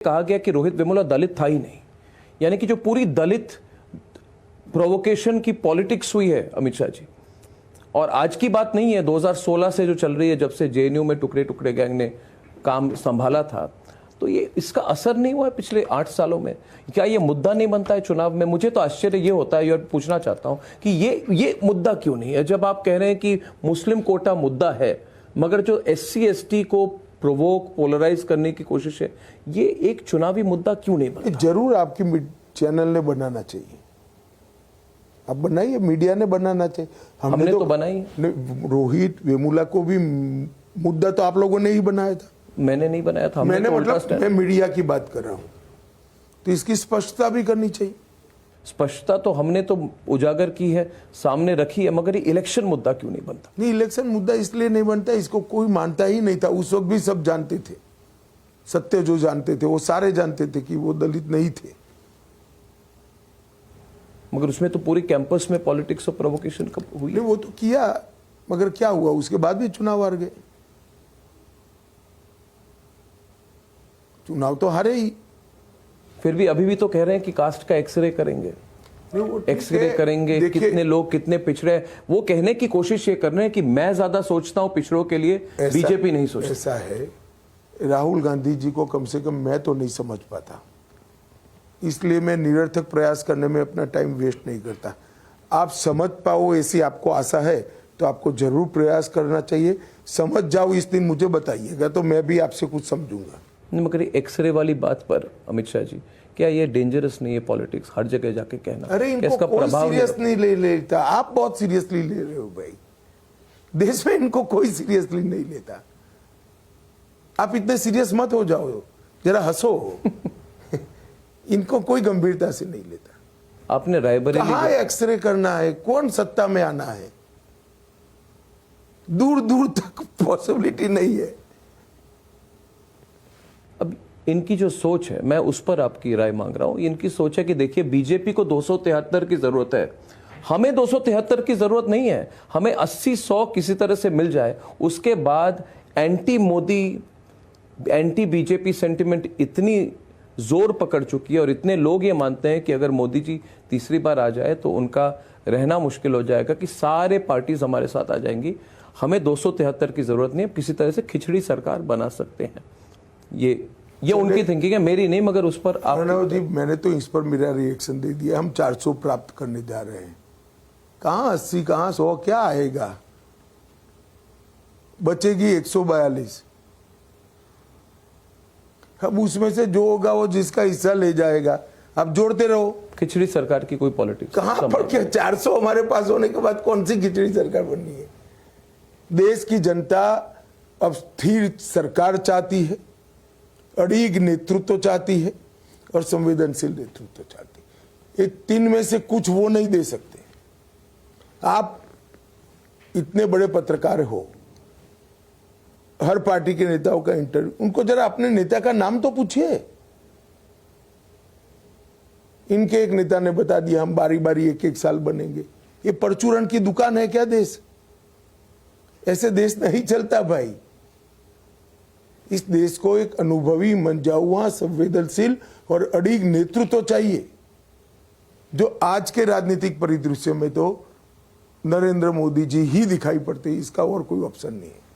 कहा गया कि रोहित वेमुला दलित था ही नहीं, यानी कि जो पूरी दलित प्रोवोकेशन की पॉलिटिक्स हुई है अमित शाह जी, और आज की बात नहीं है, 2016 से जो चल रही है, जब से जेएनयू में टुकड़े टुकड़े गैंग ने काम संभाला था, तो ये इसका असर नहीं हुआ है पिछले 8 सालों में। क्या ये मुद्दा नहीं बनता है चुनाव में? मुझे तो आश्चर्य ये होता है, और पूछना चाहता हूं कि ये मुद्दा क्यों नहीं है, जब आप कह रहे हैं कि मुस्लिम कोटा मुद्दा है, मगर जो SC ST को प्रोवोक पोलराइज करने की कोशिश है, ये एक चुनावी मुद्दा क्यों नहीं बनता? जरूर आपकी चैनल ने बनाना चाहिए, आप बनाइए, मीडिया ने बनाना चाहिए। हमने तो बनाई। रोहित वेमुला को भी मुद्दा तो आप लोगों ने ही बनाया था। मैंने नहीं बनाया था। मैंने तो मतलब मैं मीडिया की बात कर रहा हूं, तो इसकी स्पष्टता भी करनी चाहिए। स्पष्टता तो हमने तो उजागर की है, सामने रखी है, मगर ये इलेक्शन मुद्दा क्यों नहीं बनता? नहीं, इलेक्शन मुद्दा इसलिए नहीं बनता, इसको कोई मानता ही नहीं था। उस वक्त भी सब जानते थे, सत्य जो जानते थे वो सारे जानते थे कि वो दलित नहीं थे, मगर उसमें तो पूरी कैंपस में पॉलिटिक्स और प्रोवोकेशन कब हुई? नहीं, वो तो किया, मगर क्या हुआ, उसके बाद भी चुनाव हार गए। चुनाव तो हारे ही, फिर भी अभी भी तो कह रहे हैं कि कास्ट का एक्सरे करेंगे, एक्सरे करेंगे, कितने लोग कितने पिछड़े। वो कहने की कोशिश ये कर रहे हैं कि मैं ज्यादा सोचता हूं पिछड़ों के लिए, बीजेपी नहीं सोचती। ऐसा है, राहुल गांधी जी को कम से कम मैं तो नहीं समझ पाता, इसलिए मैं निरर्थक प्रयास करने में अपना टाइम वेस्ट नहीं करता। आप समझ पाओ ऐसी आपको आशा है तो आपको जरूर प्रयास करना चाहिए। समझ जाओ इस दिन मुझे बताइएगा, तो मैं भी आपसे कुछ समझूंगा। नहीं, मगर एक्सरे वाली बात पर अमित शाह जी, क्या ये डेंजरस नहीं है पॉलिटिक्स, हर जगह जाके कहना? अरे इनको कोई सीरियस नहीं ले लेता, आप बहुत सीरियसली ले रहे हो भाई। देश में इनको कोई सीरियसली नहीं लेता, आप इतने सीरियस मत हो जाओ, जरा हंसो। इनको कोई गंभीरता से नहीं लेता। आपने रायबरेली कहाँ एक्सरे करना है, कौन सत्ता में आना है, दूर दूर तक पॉसिबिलिटी नहीं है। अब इनकी जो सोच है, मैं उस पर आपकी राय मांग रहा हूं। इनकी सोच है कि देखिए, बीजेपी को 273 की जरूरत है, हमें 273 की जरूरत नहीं है, हमें 80-100 किसी तरह से मिल जाए। उसके बाद anti Modi, anti BJP sentiment इतनी जोर पकड़ चुकी है, और इतने लोग ये मानते हैं कि अगर मोदी जी तीसरी बार आ जाए तो उनका रहना मुश्किल हो जाएगा, कि सारे पार्टीज हमारे साथ आ जाएंगी। हमें 273 की जरूरत नहीं है, किसी तरह से खिचड़ी सरकार बना सकते हैं। ये उनकी थिंकिंग है, मेरी नहीं, मगर उस पर प्रणव जी, मैंने तो इस पर मेरा रिएक्शन दे दिया। हम 400 प्राप्त करने जा रहे हैं, कहां 80, कहां 100, क्या आएगा? बचेगी 142। अब उसमें से जो होगा वो जिसका हिस्सा ले जाएगा, आप जोड़ते रहो। खिचड़ी सरकार की कोई पॉलिटिक्स कहां पर, क्या 400 हमारे पास होने के बाद कौन सी खिचड़ी सरकार बननी है? देश की जनता अब स्थिर सरकार चाहती है, अड़िग नेतृत्व चाहती है, और संवेदनशील नेतृत्व चाहती है। ये 3 में से कुछ वो नहीं दे सकते। आप इतने बड़े पत्रकार हो, हर पार्टी के नेताओं का इंटरव्यू, उनको जरा अपने नेता का नाम तो पूछिए। इनके एक नेता ने बता दिया हम बारी बारी 1-1 साल बनेंगे। ये परचूरण की दुकान है क्या देश? ऐसे देश नहीं चलता भाई। इस देश को एक अनुभवी, मंजाउआ, संवेदनशील और अड़िग नेतृत्व चाहिए, जो आज के राजनीतिक परिदृश्य में तो नरेंद्र मोदी जी ही दिखाई पड़ते हैं। इसका और कोई ऑप्शन नहीं है।